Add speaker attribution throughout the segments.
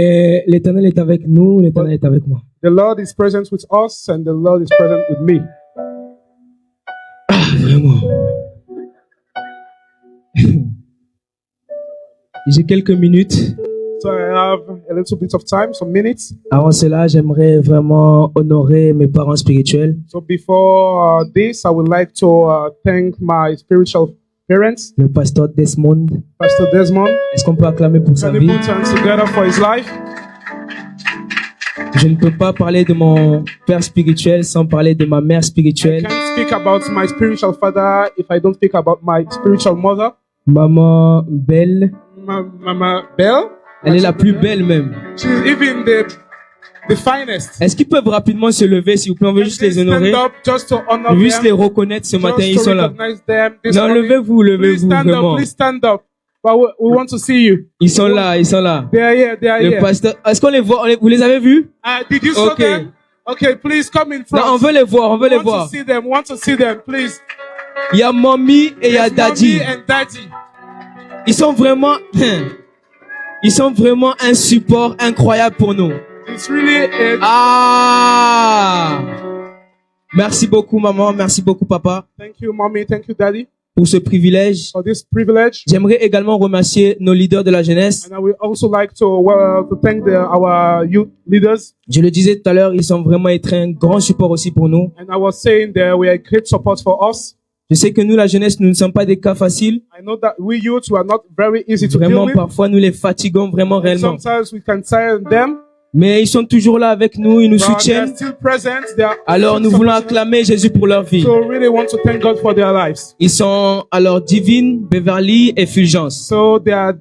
Speaker 1: Et l'Éternel est avec nous, l'Éternel est avec moi.
Speaker 2: The Lord is present with us and the Lord is present with me.
Speaker 1: Ah, vraiment. J'ai quelques minutes.
Speaker 2: So I have a little bit of time, some minutes.
Speaker 1: Avant cela, j'aimerais vraiment honorer mes parents spirituels.
Speaker 2: So before this, I would like to thank my spiritual parents,
Speaker 1: Le pasteur Desmond.
Speaker 2: Pastor Desmond.
Speaker 1: Est-ce qu'on peut acclamer pour sa
Speaker 2: Can we
Speaker 1: vie?
Speaker 2: put hands together for his life?
Speaker 1: Je ne peux pas parler de mon père spirituel sans parler de ma mère
Speaker 2: I
Speaker 1: spirituelle.
Speaker 2: can't speak about my spiritual father if I don't speak about my spiritual mother,
Speaker 1: Maman Belle.
Speaker 2: Mama Belle.
Speaker 1: Elle est la plus belle même.
Speaker 2: She's even the finest.
Speaker 1: Est-ce qu'ils peuvent rapidement se lever, s'il vous plaît? On veut juste les
Speaker 2: Stand
Speaker 1: honorer.
Speaker 2: up just to honor
Speaker 1: Juste
Speaker 2: them,
Speaker 1: les reconnaître ce matin. Ils
Speaker 2: just to
Speaker 1: sont là.
Speaker 2: recognize them. This
Speaker 1: Non,
Speaker 2: morning.
Speaker 1: levez-vous,
Speaker 2: Please
Speaker 1: levez-vous,
Speaker 2: stand up,
Speaker 1: vraiment.
Speaker 2: please stand up. But we want to see you.
Speaker 1: Ils sont là, ils sont là.
Speaker 2: They are here, they are
Speaker 1: Le
Speaker 2: here.
Speaker 1: pasteur, est-ce qu'on les voit? Vous les avez vus?
Speaker 2: Did you saw
Speaker 1: Okay.
Speaker 2: them? Okay, please come in
Speaker 1: Non,
Speaker 2: front.
Speaker 1: on veut les voir, on veut les
Speaker 2: want to
Speaker 1: voir.
Speaker 2: see them, want to see them, please.
Speaker 1: Il y a Mommy et il y a
Speaker 2: There's
Speaker 1: Daddy.
Speaker 2: Mommy and Daddy.
Speaker 1: Ils sont vraiment, ils sont vraiment un support incroyable pour nous.
Speaker 2: It's really
Speaker 1: Ah! Merci beaucoup, maman. Merci beaucoup, papa,
Speaker 2: Thank you, Mommy. Thank you, Daddy,
Speaker 1: pour ce privilège.
Speaker 2: for this privilege.
Speaker 1: J'aimerais également remercier nos leaders de la jeunesse.
Speaker 2: And I would also like to thank our youth leaders.
Speaker 1: Je le disais tout à l'heure, ils sont vraiment été un grand support aussi pour nous.
Speaker 2: And I was saying that we are great support for us.
Speaker 1: Je sais que nous, la jeunesse, nous ne sommes pas des cas faciles.
Speaker 2: I know that we youths were not very easy to deal
Speaker 1: Vraiment,
Speaker 2: with.
Speaker 1: parfois, nous les fatiguons vraiment réellement.
Speaker 2: Sometimes we can tire them.
Speaker 1: Mais ils sont toujours là avec nous, ils nous
Speaker 2: But they're
Speaker 1: soutiennent.
Speaker 2: still present. They are
Speaker 1: Alors, nous voulons acclamer Jésus pour leur vie.
Speaker 2: So really want to thank God for their lives.
Speaker 1: Ils sont alors Divine, Beverly et Fulgence.
Speaker 2: So they are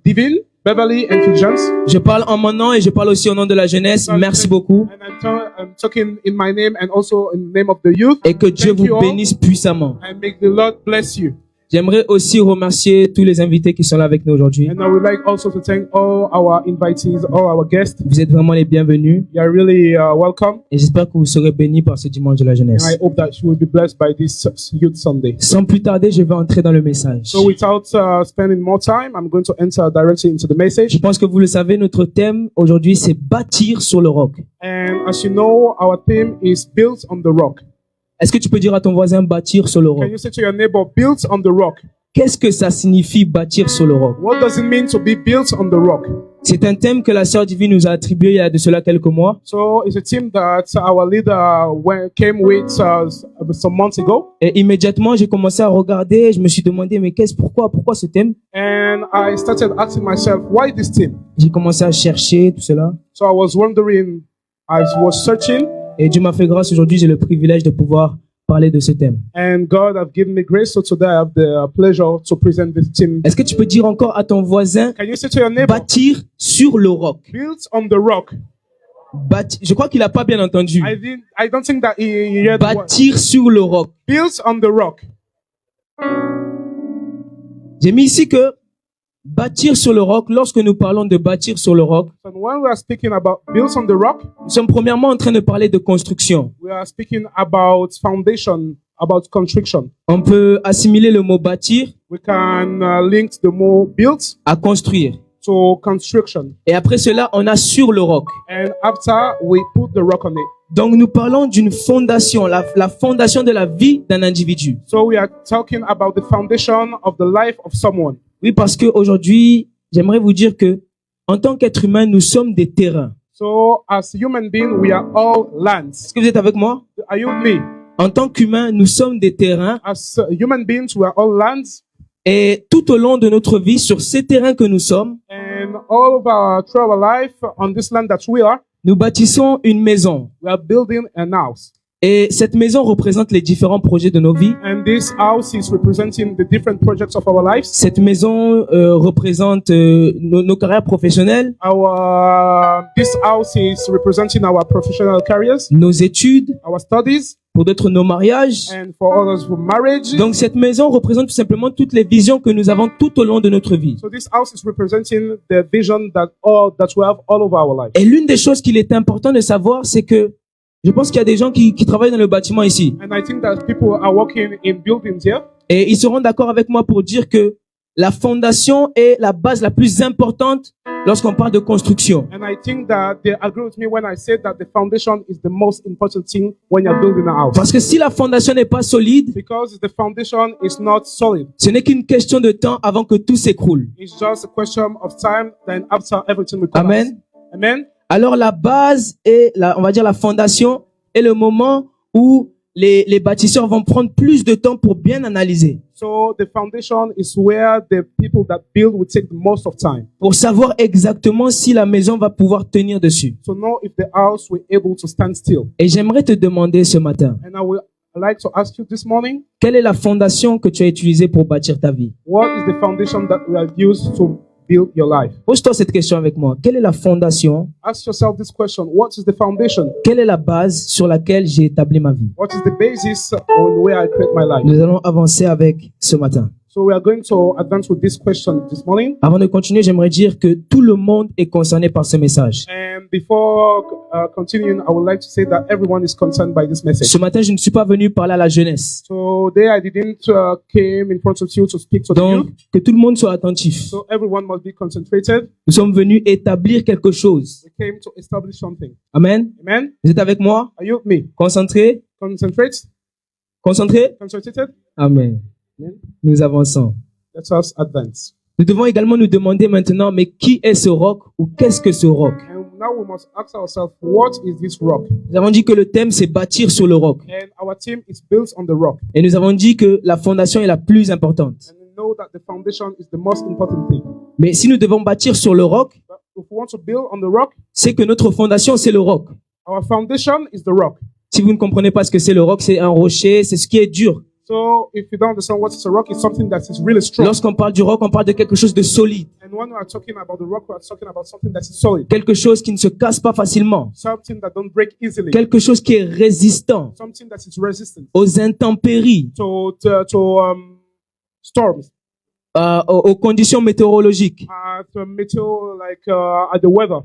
Speaker 2: Divine, Beverly, and Fulgence.
Speaker 1: Je parle en mon nom et je parle aussi au nom de la jeunesse. Merci beaucoup.
Speaker 2: And I'm talking in my name and also in the name of the youth.
Speaker 1: Et que Dieu
Speaker 2: Thank you
Speaker 1: vous
Speaker 2: all,
Speaker 1: bénisse puissamment.
Speaker 2: and make the Lord bless you.
Speaker 1: J'aimerais aussi remercier tous les invités qui sont là avec nous aujourd'hui.
Speaker 2: And I would like also to thank all our invitees, all our guests.
Speaker 1: Vous êtes vraiment les bienvenus.
Speaker 2: You are really welcome.
Speaker 1: Et j'espère que vous serez bénis par ce dimanche de la
Speaker 2: And
Speaker 1: jeunesse.
Speaker 2: I hope that you will be blessed by this Youth Sunday.
Speaker 1: Sans plus tarder, je vais entrer dans le message.
Speaker 2: So without spending more time, I'm going to enter directly into the
Speaker 1: Je
Speaker 2: message.
Speaker 1: pense que vous le savez, notre thème aujourd'hui, c'est bâtir sur le roc.
Speaker 2: And as you know, our theme is built on the rock.
Speaker 1: Est-ce que tu peux dire à ton voisin bâtir sur le roc?
Speaker 2: Can you say to your neighbor, built on the rock?
Speaker 1: Qu'est-ce que ça signifie bâtir sur le roc?
Speaker 2: What does it mean to be built on the rock?
Speaker 1: C'est un thème que la sœur Divine nous a attribué il y a de cela quelques mois.
Speaker 2: So it's a theme that our leader came with some months ago.
Speaker 1: Et immédiatement, j'ai commencé à regarder. Je me suis demandé, mais pourquoi ce thème?
Speaker 2: And I started asking myself, why this theme?
Speaker 1: J'ai commencé à chercher tout cela.
Speaker 2: So I was wondering, I was searching,
Speaker 1: Et Dieu m'a fait grâce. Aujourd'hui, j'ai le privilège de pouvoir parler de ce thème.
Speaker 2: and God have given me grace. So today I have the pleasure to present this theme.
Speaker 1: Est-ce que tu peux dire encore à ton voisin,
Speaker 2: Can you say to your neighbor,
Speaker 1: bâtir sur le roc?
Speaker 2: built on the rock?
Speaker 1: Je crois qu'il n'a pas bien entendu.
Speaker 2: I don't think that he heard the word.
Speaker 1: Bâtir sur le roc.
Speaker 2: Built on the rock.
Speaker 1: J'ai mis ici que bâtir sur le roc, lorsque nous parlons de bâtir sur le roc,
Speaker 2: And when we are speaking about built on the rock,
Speaker 1: nous sommes premièrement en train de parler de construction.
Speaker 2: we are speaking about foundation, about construction.
Speaker 1: On peut assimiler le mot bâtir
Speaker 2: We can link the more built
Speaker 1: à construire.
Speaker 2: to construction.
Speaker 1: Et après cela, on a sur le roc.
Speaker 2: And after we put the rock on it.
Speaker 1: Donc nous parlons d'une fondation, la fondation de la vie d'un individu.
Speaker 2: So we are talking about the foundation of the life of someone.
Speaker 1: Oui, parce qu'aujourd'hui, j'aimerais vous dire que en tant qu'être humain, nous sommes des terrains.
Speaker 2: So as human beings, we are all lands.
Speaker 1: Est-ce que vous êtes avec moi?
Speaker 2: Are you with me?
Speaker 1: En tant qu'humains, nous sommes des terrains.
Speaker 2: As human beings, we are all lands.
Speaker 1: Et tout au long de notre vie, sur ces terrains que nous sommes,
Speaker 2: And through our life, on this land that we are,
Speaker 1: nous bâtissons une maison.
Speaker 2: we are building an house.
Speaker 1: Et cette maison représente les différents projets de nos vies.
Speaker 2: And this house is representing the different projects of our lives.
Speaker 1: Cette maison représente nos carrières professionnelles,
Speaker 2: This house is representing our professional careers,
Speaker 1: nos études,
Speaker 2: our studies,
Speaker 1: pour d'autres nos mariages.
Speaker 2: and for others for marriage.
Speaker 1: Donc cette maison représente tout simplement toutes les visions que nous avons tout au long de notre vie.
Speaker 2: So this house is representing the vision that we have all over our life.
Speaker 1: Et l'une des choses qu'il est important de savoir, c'est que je pense qu'il y a des gens qui travaillent dans le bâtiment ici.
Speaker 2: And I think that people are working in buildings here.
Speaker 1: Et ils seront d'accord avec moi pour dire que la fondation est la base la plus importante lorsqu'on parle de construction.
Speaker 2: And I think that they agree with me when I say that the foundation is the most important thing when you're building a house.
Speaker 1: Parce que si la fondation n'est pas solide,
Speaker 2: Because if the foundation is not solid,
Speaker 1: ce n'est qu'une question de temps avant que tout s'écroule.
Speaker 2: it's just a question of time, then after everything will collapse.
Speaker 1: Amen.
Speaker 2: Amen.
Speaker 1: Alors la base et on va dire la fondation est le moment où les bâtisseurs vont prendre plus de temps pour bien analyser,
Speaker 2: So the foundation is where the people that build will take the most of time
Speaker 1: pour savoir exactement si la maison va pouvoir tenir dessus.
Speaker 2: to know if the house will able to stand still.
Speaker 1: Et j'aimerais te demander ce matin,
Speaker 2: And I would like to ask you this morning,
Speaker 1: quelle est la fondation que tu as utilisée pour bâtir ta vie?
Speaker 2: what is the foundation that we have used to build your life?
Speaker 1: Pose-toi cette question avec moi. Quelle est la fondation?
Speaker 2: Ask yourself this question. What is the foundation?
Speaker 1: Quelle est la base sur laquelle j'ai établi ma vie?
Speaker 2: What is the basis on where I create my life?
Speaker 1: Nous allons avancer avec ce matin.
Speaker 2: So we are going to advance with this question this morning.
Speaker 1: Avant de continuer, j'aimerais dire que tout le monde est concerné par ce message.
Speaker 2: And before continuing, I would like to say that everyone is concerned by this message.
Speaker 1: Ce matin, je ne suis pas venu parler à la jeunesse.
Speaker 2: So today I didn't came in front of you to speak to the
Speaker 1: Donc,
Speaker 2: youth.
Speaker 1: que tout le monde soit attentif.
Speaker 2: So everyone must be concentrated.
Speaker 1: Nous sommes venus établir quelque chose.
Speaker 2: We came to establish something.
Speaker 1: Amen.
Speaker 2: Amen.
Speaker 1: Vous êtes avec moi?
Speaker 2: Are you with me?
Speaker 1: Concentrés?
Speaker 2: Concentrate.
Speaker 1: Concentrés?
Speaker 2: Concentrated.
Speaker 1: Amen.
Speaker 2: Amen.
Speaker 1: Nous avançons.
Speaker 2: Let us advance.
Speaker 1: Nous devons également nous demander maintenant, mais qui est ce roc ou qu'est-ce que ce roc?
Speaker 2: And now we must ask ourselves, what is this rock?
Speaker 1: Nous avons dit que le thème, c'est bâtir sur le roc.
Speaker 2: And our team is built on the rock.
Speaker 1: Et nous avons dit que la fondation est la plus importante.
Speaker 2: And we know that the foundation is the most important thing.
Speaker 1: Mais si nous devons bâtir sur le roc,
Speaker 2: But if we want to build on the rock,
Speaker 1: c'est que notre fondation, c'est le roc.
Speaker 2: our foundation is the rock.
Speaker 1: Si vous ne comprenez pas ce que c'est le roc, c'est un rocher, c'est ce qui est dur.
Speaker 2: So if you don't understand what is a rock, it's something that is really strong.
Speaker 1: Lorsqu'on parle du roc, on parle de quelque chose de solide,
Speaker 2: And when we are talking about the rock, we are talking about something that is solid,
Speaker 1: quelque chose qui ne se casse pas facilement,
Speaker 2: something that don't break easily,
Speaker 1: quelque chose qui est résistant
Speaker 2: something that is resistant
Speaker 1: aux intempéries,
Speaker 2: to storms,
Speaker 1: aux conditions météorologiques.
Speaker 2: to meteor, like at the weather.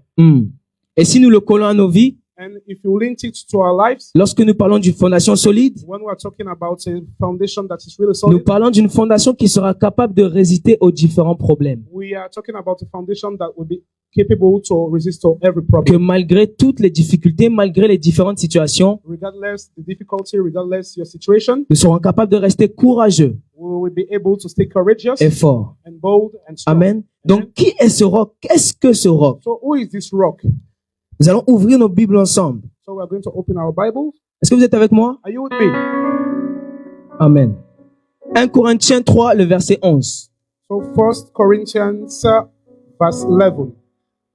Speaker 1: Et si nous le collons à nos vies,
Speaker 2: And if you link it to our lives,
Speaker 1: lorsque nous parlons d'une fondation solide,
Speaker 2: when we are talking about a foundation that is really
Speaker 1: nous
Speaker 2: solid,
Speaker 1: parlons d'une fondation qui sera capable de résister aux différents problèmes.
Speaker 2: we are talking about a foundation that will be capable to resist to every
Speaker 1: Que
Speaker 2: problem,
Speaker 1: malgré toutes les difficultés, malgré les différentes situations,
Speaker 2: regardless the difficulty, regardless your situation.
Speaker 1: nous serons capables de rester courageux
Speaker 2: We will be able to stay courageous
Speaker 1: et forts.
Speaker 2: and bold and strong.
Speaker 1: Amen. Donc, qui est ce roc? Qu'est-ce que ce roc?
Speaker 2: So who is this rock?
Speaker 1: Nous allons ouvrir nos Bibles ensemble.
Speaker 2: So we are going to open our Bible.
Speaker 1: Est-ce que vous êtes avec moi?
Speaker 2: Are you with me?
Speaker 1: Amen. 1 Corinthiens 3, le verset 11.
Speaker 2: So 1 Corinthians verse 11.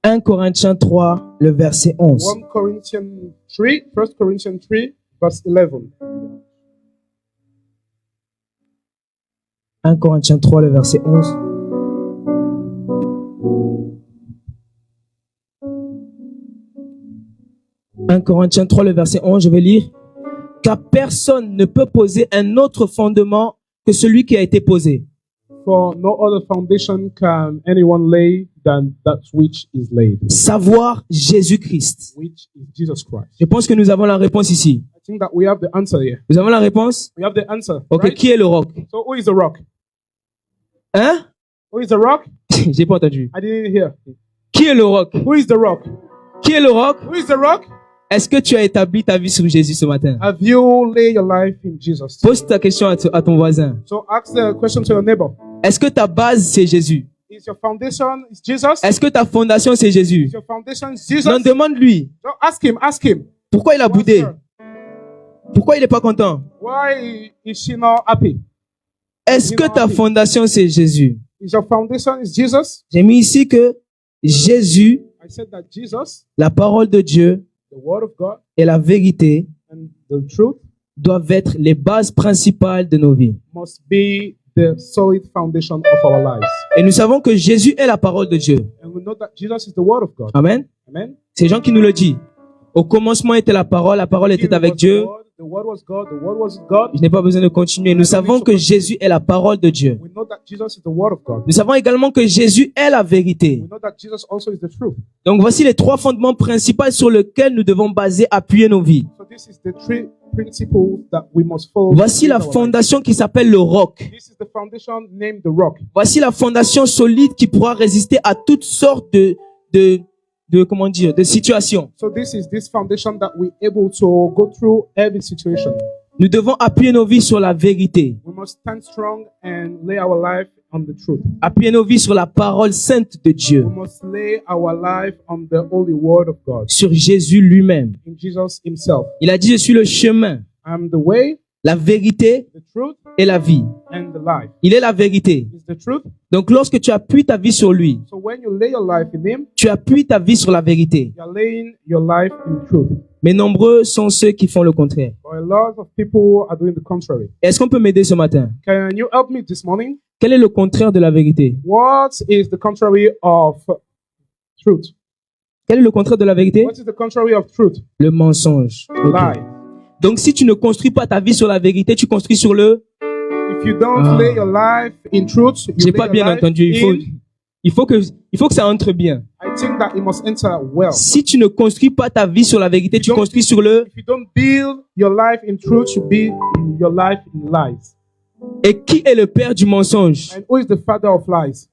Speaker 1: 1 Corinthiens 3, le verset 11.
Speaker 2: 1 Corinthians 3 verse 11.
Speaker 1: 1 Corinthiens 3, le verset 11. « 1 Corinthiens 3, le verset 11, je vais lire. « Car personne ne peut poser un autre fondement que celui qui a été posé.
Speaker 2: For no other foundation can anyone lay than that which is laid,
Speaker 1: Savoir Jésus-Christ.
Speaker 2: which is Jesus Christ. »
Speaker 1: Je pense que nous avons la réponse ici.
Speaker 2: I think that we have the answer here.
Speaker 1: Nous avons la réponse?
Speaker 2: We have the answer.
Speaker 1: Ok,
Speaker 2: Right?
Speaker 1: qui est le roc?
Speaker 2: So who is the rock?
Speaker 1: Hein?
Speaker 2: Who is the rock?
Speaker 1: J'ai pas entendu.
Speaker 2: I didn't hear.
Speaker 1: Qui est le roc?
Speaker 2: Who is the rock?
Speaker 1: Qui est le roc?
Speaker 2: Who is the rock?
Speaker 1: Est-ce que tu as établi ta vie sur Jésus ce matin?
Speaker 2: Have you laid your life in Jesus?
Speaker 1: Pose ta question à ton voisin.
Speaker 2: So ask the question to your neighbor.
Speaker 1: Est-ce que ta base, c'est Jésus?
Speaker 2: Is your foundation is Jesus?
Speaker 1: Est-ce que ta fondation, c'est Jésus?
Speaker 2: Is your foundation is Jesus?
Speaker 1: Non, demande-lui.
Speaker 2: So ask him.
Speaker 1: Pourquoi il a boudé?
Speaker 2: Sir,
Speaker 1: Pourquoi il n'est pas content?
Speaker 2: why is she not happy?
Speaker 1: Est-ce que ta fondation, c'est Jésus?
Speaker 2: Is your foundation is Jesus?
Speaker 1: J'ai mis ici que Jésus,
Speaker 2: I said that Jesus,
Speaker 1: la parole de Dieu
Speaker 2: the Word of God,
Speaker 1: et la vérité
Speaker 2: and the truth
Speaker 1: doivent être les bases principales de nos vies.
Speaker 2: must be the solid foundation of our lives.
Speaker 1: Et nous savons que Jésus est la parole de Dieu.
Speaker 2: And we know that Jesus is the Word of God.
Speaker 1: Amen.
Speaker 2: Amen.
Speaker 1: C'est Jean qui nous le dit. Au commencement était la parole était avec Dieu.
Speaker 2: The Word was God. The Word was God.
Speaker 1: Je n'ai pas besoin de continuer. Nous savons que Jésus est la parole de Dieu.
Speaker 2: We know that Jesus is the Word of God.
Speaker 1: Nous savons également que Jésus est la vérité.
Speaker 2: We know that Jesus also is the truth.
Speaker 1: Donc voici les trois fondements principaux sur lesquels nous devons baser, appuyer nos vies.
Speaker 2: So this is the three principles that we must follow.
Speaker 1: Voici
Speaker 2: in
Speaker 1: la
Speaker 2: our life.
Speaker 1: fondation qui s'appelle le roc.
Speaker 2: This is the foundation named the rock.
Speaker 1: Voici la fondation solide qui pourra résister à toutes sortes comment dire, de situations.
Speaker 2: So this is this foundation that we're able to go through every situation.
Speaker 1: Nous devons appuyer nos vies sur la vérité.
Speaker 2: We must stand strong and lay our life on the truth.
Speaker 1: Appuyer nos vies sur la parole sainte de Dieu.
Speaker 2: We must lay our life on the holy word of God,
Speaker 1: Sur Jésus lui-même.
Speaker 2: in Jesus himself.
Speaker 1: Il a dit, je suis le chemin,
Speaker 2: I'm the way,
Speaker 1: la vérité
Speaker 2: the truth,
Speaker 1: et la vie.
Speaker 2: and the life.
Speaker 1: Il est la vérité.
Speaker 2: Is the truth.
Speaker 1: Donc lorsque tu appuies ta vie sur lui,
Speaker 2: So when you lay your life in him,
Speaker 1: tu appuies ta vie sur la vérité.
Speaker 2: you're laying your life in truth.
Speaker 1: Mais nombreux sont ceux qui font le contraire.
Speaker 2: But a lot of people are doing the contrary.
Speaker 1: Est-ce qu'on peut m'aider ce matin?
Speaker 2: Can you help me this morning?
Speaker 1: Quel est le contraire de la vérité?
Speaker 2: What is the contrary of truth?
Speaker 1: Quel est le contraire de la vérité?
Speaker 2: What is the contrary of truth?
Speaker 1: Le mensonge. Ok.
Speaker 2: Lie.
Speaker 1: Donc si tu ne construis pas ta vie sur la vérité, tu construis sur le...
Speaker 2: If you don't lay your life in truth, you
Speaker 1: J'ai
Speaker 2: lay
Speaker 1: pas
Speaker 2: your
Speaker 1: bien
Speaker 2: life
Speaker 1: entendu. Il faut que ça entre bien.
Speaker 2: I think that it must enter well.
Speaker 1: Si tu ne construis pas ta vie sur la vérité, tu
Speaker 2: Donc-
Speaker 1: construis sur le...
Speaker 2: If you don't build your life in truth, you build your life in lies.
Speaker 1: Et qui est le père du mensonge?
Speaker 2: And who is the father of lies?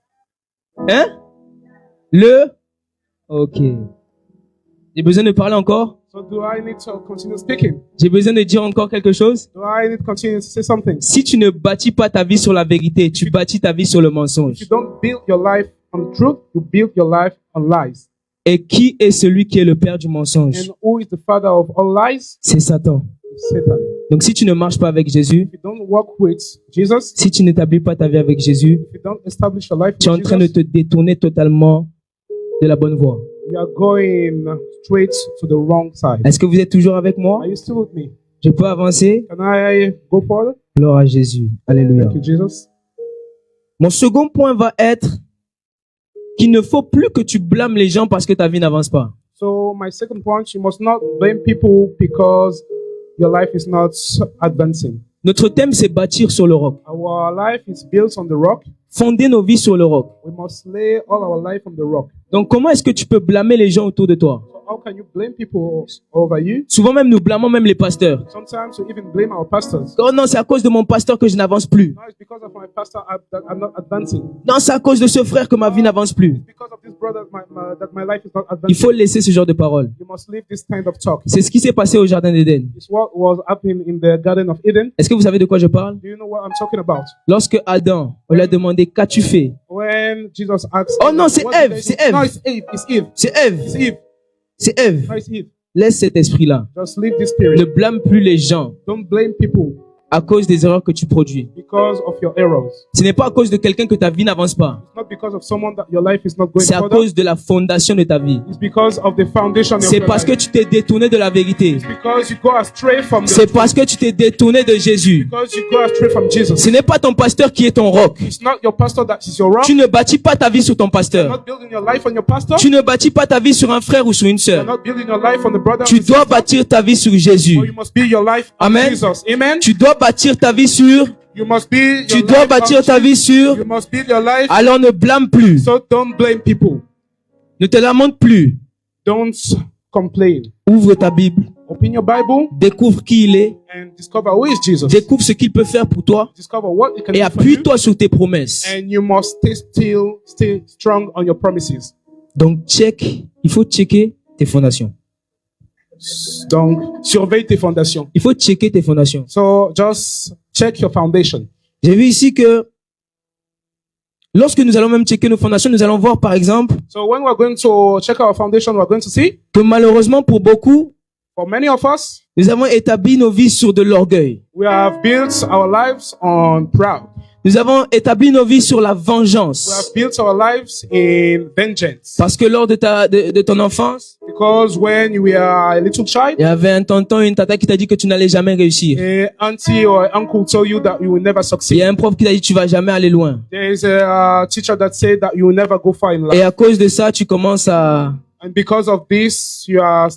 Speaker 1: Hein? Le... Ok. J'ai besoin de parler encore?
Speaker 2: So do I need to continue speaking?
Speaker 1: J'ai besoin de dire encore quelque chose?
Speaker 2: Do I need to continue to say something?
Speaker 1: Si tu ne bâtis pas ta vie sur la vérité, tu bâtis ta vie sur le
Speaker 2: If you
Speaker 1: mensonge.
Speaker 2: don't build your life on truth, you build your life on lies.
Speaker 1: Et qui est celui qui est le père du mensonge?
Speaker 2: And who is the father of all lies?
Speaker 1: C'est Satan.
Speaker 2: Satan.
Speaker 1: Donc si tu ne marches pas avec Jésus,
Speaker 2: If you don't walk with Jesus,
Speaker 1: si tu n'établis pas ta vie avec Jésus,
Speaker 2: if you don't establish your life
Speaker 1: tu es en
Speaker 2: with
Speaker 1: train de
Speaker 2: Jesus,
Speaker 1: te détourner totalement de la bonne voie.
Speaker 2: you are going straight to the wrong side.
Speaker 1: Est-ce que vous êtes toujours avec moi?
Speaker 2: Are you still with me?
Speaker 1: Je peux avancer?
Speaker 2: Can I go forward?
Speaker 1: Gloire à Jésus. Alléluia.
Speaker 2: Thank you, Jesus.
Speaker 1: Mon second point va être qu'il ne faut plus que tu blâmes les gens parce que ta vie n'avance pas.
Speaker 2: So my second point, you must not blame people because your life is not advancing.
Speaker 1: Notre thème, c'est bâtir sur le roc.
Speaker 2: Our life is built on the rock.
Speaker 1: Fonder nos vies sur le roc.
Speaker 2: We must lay all our life on the rock.
Speaker 1: Donc, comment est-ce que tu peux blâmer les gens autour de toi?
Speaker 2: So how can you blame people over you?
Speaker 1: Souvent même, nous blâmons même les pasteurs.
Speaker 2: Sometimes we even blame our pastors.
Speaker 1: Oh non, c'est à cause de mon pasteur que je n'avance plus.
Speaker 2: No, it's because of my pastor that I'm not advancing.
Speaker 1: Non, c'est à cause de ce frère que ma vie n'avance plus.
Speaker 2: It's because of this brother that my life is not
Speaker 1: Il
Speaker 2: advancing.
Speaker 1: faut laisser ce genre de paroles.
Speaker 2: You must leave this kind of talk.
Speaker 1: C'est ce qui s'est passé au Jardin d'Éden.
Speaker 2: It's what was happening in the Garden of Eden.
Speaker 1: Est-ce que vous savez de quoi je parle?
Speaker 2: Do you know what I'm talking about?
Speaker 1: Lorsque Adam, on lui a demandé, qu'as-tu fait?
Speaker 2: When Jesus asked.
Speaker 1: Oh non, c'est
Speaker 2: what did
Speaker 1: Ève,
Speaker 2: they
Speaker 1: c'est
Speaker 2: do?
Speaker 1: Ève.
Speaker 2: No, it's Eve. It's Eve.
Speaker 1: C'est Ève.
Speaker 2: It's Eve.
Speaker 1: C'est Ève.
Speaker 2: No, it's Eve.
Speaker 1: Laisse cet esprit-là.
Speaker 2: Just leave this spirit.
Speaker 1: Ne blâme plus les gens
Speaker 2: Don't blame people
Speaker 1: à cause des erreurs que tu produis.
Speaker 2: because of your errors.
Speaker 1: Ce n'est pas à cause de quelqu'un que ta vie n'avance pas.
Speaker 2: It's not because of someone that your life is not going
Speaker 1: C'est à
Speaker 2: further.
Speaker 1: cause de la fondation de ta vie.
Speaker 2: It's because of the foundation of
Speaker 1: C'est
Speaker 2: your
Speaker 1: parce que
Speaker 2: life.
Speaker 1: tu t'es détourné de la vérité.
Speaker 2: It's because you go astray from the
Speaker 1: C'est parce que tu t'es détourné de Jésus.
Speaker 2: because you go astray from Jesus.
Speaker 1: Ce n'est pas ton pasteur qui est ton roc.
Speaker 2: It's not your pastor that is your rock.
Speaker 1: Tu ne bâtis pas ta vie sur ton
Speaker 2: You're
Speaker 1: pasteur.
Speaker 2: not building your life on your pastor.
Speaker 1: Tu ne bâtis pas ta vie sur un frère ou sur une
Speaker 2: You're
Speaker 1: sœur.
Speaker 2: not building your life on the brother.
Speaker 1: Tu
Speaker 2: and
Speaker 1: dois
Speaker 2: sister.
Speaker 1: bâtir ta vie sur Jésus.
Speaker 2: Or you must build your life on
Speaker 1: Amen.
Speaker 2: Jesus. Amen.
Speaker 1: Tu dois bâtir ta vie sur...
Speaker 2: You must build
Speaker 1: Tu
Speaker 2: your
Speaker 1: dois
Speaker 2: life
Speaker 1: bâtir
Speaker 2: on
Speaker 1: ta vie sur...
Speaker 2: You must build your life.
Speaker 1: Alors ne blâme plus.
Speaker 2: So don't blame people.
Speaker 1: Ne te lamente plus.
Speaker 2: Don't complain.
Speaker 1: Ouvre ta Bible.
Speaker 2: Open your Bible
Speaker 1: Découvre qui il est.
Speaker 2: and discover who is Jesus.
Speaker 1: Découvre ce qu'il peut faire pour toi.
Speaker 2: Discover what he can
Speaker 1: Et
Speaker 2: do for you.
Speaker 1: appuie-toi sur tes promesses.
Speaker 2: And you must stay strong on your promises.
Speaker 1: Donc, il faut checker tes fondations.
Speaker 2: Donc, surveille tes fondations.
Speaker 1: Il faut checker tes fondations.
Speaker 2: So just check your foundation.
Speaker 1: J'ai vu ici que lorsque nous allons même checker nos fondations, nous allons voir par exemple
Speaker 2: So when we're going to check our foundation, we're going to see,
Speaker 1: que malheureusement pour beaucoup,
Speaker 2: for many of us,
Speaker 1: nous avons établi nos vies sur de l'orgueil.
Speaker 2: we have built our lives on proud.
Speaker 1: Nous avons établi nos vies sur la
Speaker 2: We have
Speaker 1: vengeance.
Speaker 2: built our lives in vengeance.
Speaker 1: Parce que lors de ton enfance,
Speaker 2: Because when you were a little child,
Speaker 1: il y avait un tonton, une tata qui t'a dit que tu n'allais jamais réussir.
Speaker 2: a auntie or uncle told you that you will never
Speaker 1: Il y
Speaker 2: succeed.
Speaker 1: a un prof qui t'a dit que tu vas jamais aller loin.
Speaker 2: There is a teacher that said that you will never go far in life.
Speaker 1: Et à cause de ça, tu commences à
Speaker 2: And because of this, you
Speaker 1: à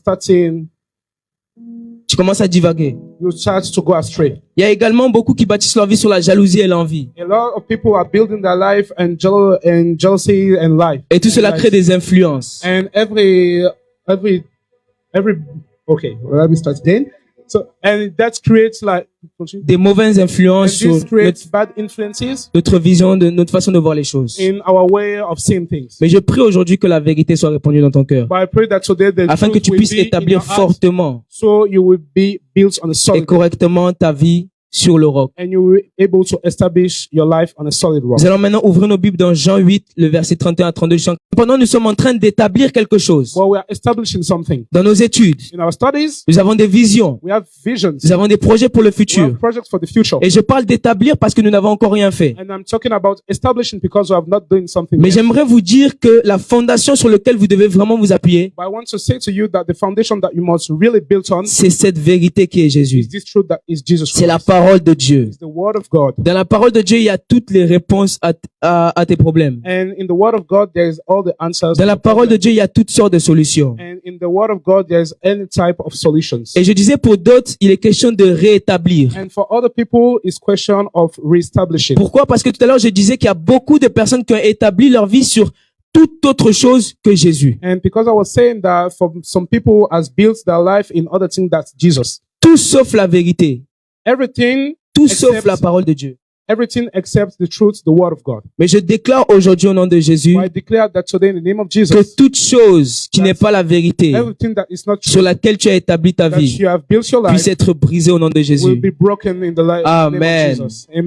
Speaker 1: divaguer.
Speaker 2: start to go astray.
Speaker 1: Il y a également beaucoup qui bâtissent leur vie sur la jalousie et l'envie.
Speaker 2: A lot of people are building their life and jealousy and life.
Speaker 1: Et tout cela crée des influences.
Speaker 2: And okay, well, let me start again. So, and that creates like,
Speaker 1: des mauvaises
Speaker 2: and
Speaker 1: influences sur
Speaker 2: this creates bad influences
Speaker 1: notre vision, de notre façon de voir les choses.
Speaker 2: in our way of seeing things.
Speaker 1: Mais je prie aujourd'hui que la vérité soit répandue dans ton cœur,
Speaker 2: But I pray that today the
Speaker 1: afin que
Speaker 2: truth
Speaker 1: tu
Speaker 2: will
Speaker 1: puisses
Speaker 2: be in
Speaker 1: établir
Speaker 2: your heart,
Speaker 1: fortement
Speaker 2: so you will be built on a
Speaker 1: et
Speaker 2: solid rock,
Speaker 1: correctement ta vie sur le roc.
Speaker 2: and you will be able to establish your life on a solid rock.
Speaker 1: Nous allons maintenant ouvrir nos Bibles dans Jean 8, le verset 31 à 32. Pendant nous sommes en train d'établir quelque chose
Speaker 2: Well, we are establishing something.
Speaker 1: dans nos études.
Speaker 2: In our studies,
Speaker 1: Nous avons des visions,
Speaker 2: we have visions.
Speaker 1: nous avons des projets pour le
Speaker 2: We
Speaker 1: futur.
Speaker 2: have projects for the future.
Speaker 1: Et je parle d'établir parce que nous n'avons encore rien fait.
Speaker 2: And I'm talking about establishing because we have not done something
Speaker 1: Mais
Speaker 2: yet.
Speaker 1: j'aimerais vous dire que la fondation sur laquelle vous devez vraiment vous appuyer,
Speaker 2: But I want to say to you that the foundation that you must really build on
Speaker 1: c'est cette vérité qui est Jésus.
Speaker 2: is this truth that is Jesus
Speaker 1: C'est la
Speaker 2: Christ.
Speaker 1: parole de Dieu.
Speaker 2: It's the word of God.
Speaker 1: Dans la parole de Dieu, il y a toutes les réponses à tes problèmes.
Speaker 2: And in the word of God, there is all the answers.
Speaker 1: Dans la parole de Dieu, il y a toutes sortes de solutions.
Speaker 2: And in the word of God, there is any type of solutions.
Speaker 1: Et je disais pour d'autres, il est question de réétablir.
Speaker 2: And for other people, it's question of reestablishing.
Speaker 1: Pourquoi? Parce que tout à l'heure, je disais qu'il y a beaucoup de personnes qui ont établi leur vie sur toute autre chose que Jésus.
Speaker 2: And because I was saying that for some people has built their life in other things that's Jesus.
Speaker 1: Tout sauf la vérité.
Speaker 2: Everything,
Speaker 1: Tout sauf
Speaker 2: Except-
Speaker 1: la parole de Dieu.
Speaker 2: everything except the truth, the word of God.
Speaker 1: Mais je déclare aujourd'hui au nom de Jésus
Speaker 2: I declare that today in the name of
Speaker 1: que
Speaker 2: Jesus,
Speaker 1: toute chose qui n'est pas la vérité
Speaker 2: everything that is not
Speaker 1: sur
Speaker 2: true,
Speaker 1: laquelle tu as établi ta
Speaker 2: that
Speaker 1: vie
Speaker 2: you have built your life,
Speaker 1: puisse être brisée au nom de
Speaker 2: will
Speaker 1: Jésus.
Speaker 2: be broken in the life in the name
Speaker 1: Amen.
Speaker 2: of Jesus. Amen.